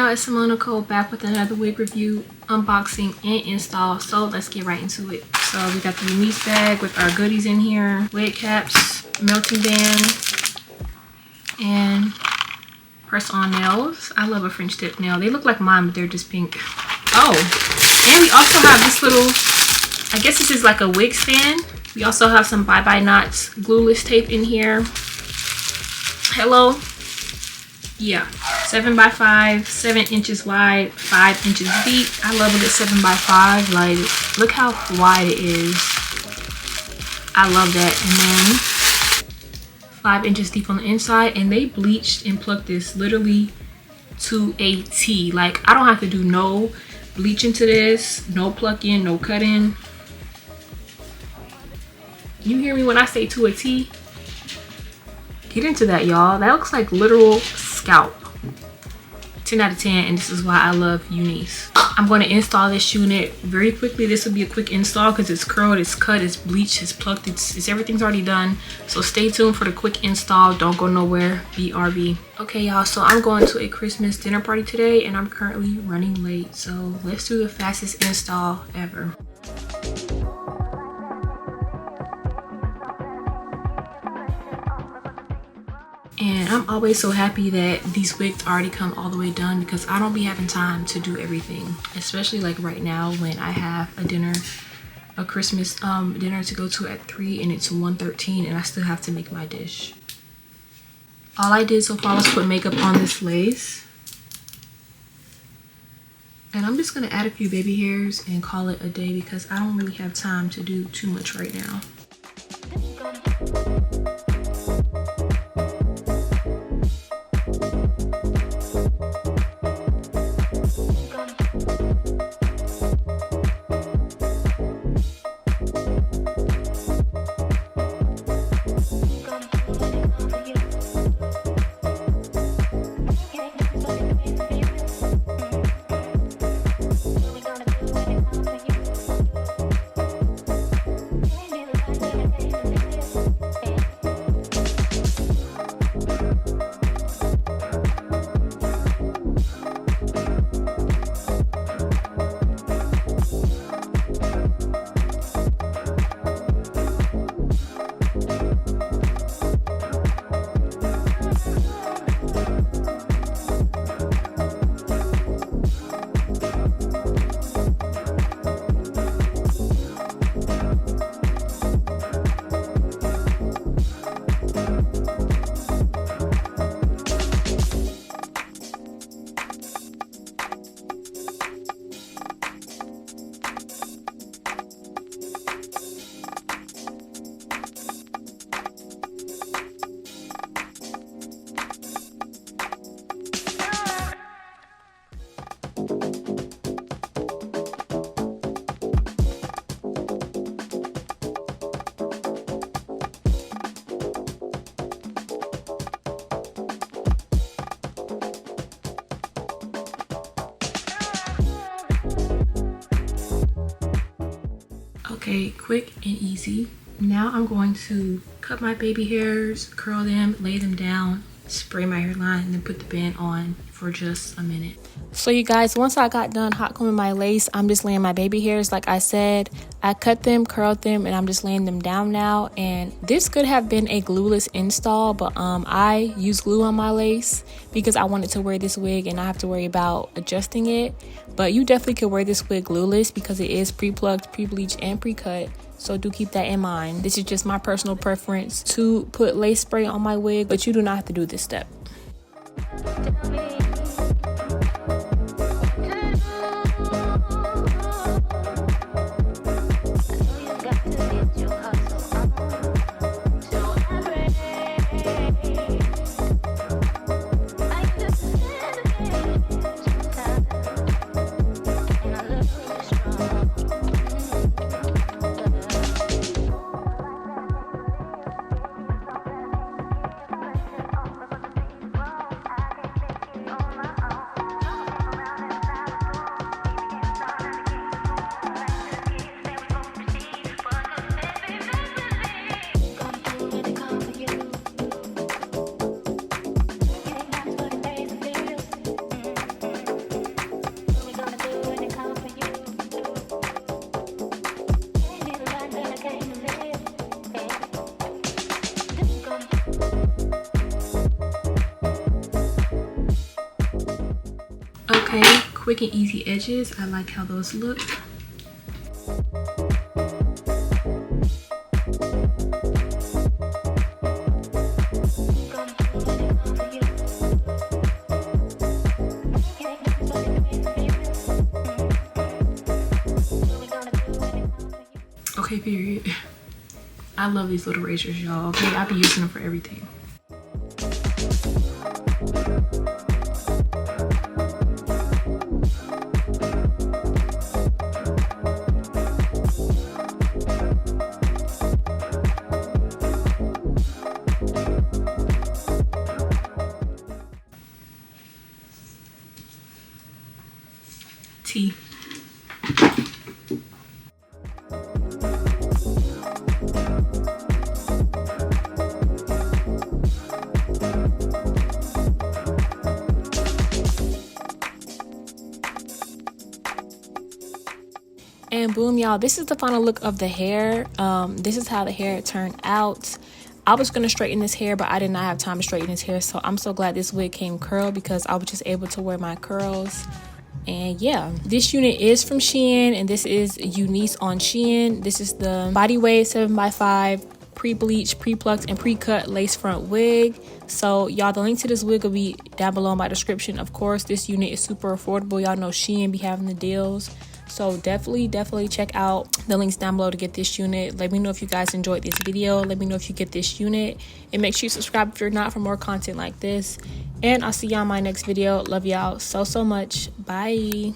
y'all, it's Simone Nicole back with another wig review, unboxing, and install. So let's get right into it. So we got the UNice bag with our goodies in here, wig caps, melting band, and press-on nails. I love a French tip nail. They look like mine, but they're just pink. Oh, and we also have this little, I guess this is like a wig stand. We also have some Bye Bye Knots glueless tape in here. Hello. Yeah, 7x5, 7 inches wide, 5 inches deep. I love it at 7x5. Like, look how wide it is. I love that. And then 5 inches deep on the inside. And they bleached and plucked this literally to a T. Like, I don't have to do no bleaching to this, no plucking, no cutting. You hear me when I say to a T? Get into that, y'all. That looks like literal scalp. 10 out of 10, and this is why I love UNice. I'm going to install this unit very quickly. This will be a quick install because it's curled, it's cut, it's bleached, it's plucked, it's everything's already done. So stay tuned for the quick install. Don't go nowhere. BRB. Okay, y'all, so I'm going to a Christmas dinner party today and I'm currently running late. So let's do the fastest install ever. And I'm always so happy that these wigs already come all the way done because I don't be having time to do everything, especially like right now when I have a Christmas dinner to go to at 3 and it's 1:13 and I still have to make my dish. All I did so far was put makeup on this lace. And I'm just gonna add a few baby hairs and call it a day because I don't really have time to do too much right now. Okay, quick and easy. Now I'm going to cut my baby hairs, curl them, lay them down, spray my hairline, and then put the band on for just a minute. So you guys, once I got done hot combing my lace, I'm just laying my baby hairs like I said. I cut them, curled them, and I'm just laying them down now. And this could have been a glueless install, but I use glue on my lace because I wanted to wear this wig and I have to worry about adjusting it. But you definitely could wear this wig glueless because it is pre-plucked, pre-bleached, and pre-cut. So do keep that in mind. This is just my personal preference to put lace spray on my wig, but you do not have to do this step. Okay, quick and easy edges. I like how those look. Okay, period. I love these little razors, y'all. Okay, I be using them for everything. Tea. And boom, y'all, this is the final look of the hair. This is how the hair turned out. I was gonna straighten this hair, but I did not have time to straighten this hair, so I'm so glad this wig came curled because I was just able to wear my curls. And yeah, this unit is from SHEIN, and this is UNice on SHEIN. This is the body wave 7x5 pre-bleached, pre-plucked, and pre-cut lace front wig. So y'all, the link to this wig will be down below in my description. Of course, this unit is super affordable. Y'all know SHEIN be having the deals. So definitely check out the links down below to get this unit. Let me know if you guys enjoyed this video. Let me know if you get this unit. And make sure you subscribe if you're not for more content like this. And I'll see y'all in my next video. Love y'all so much. Bye.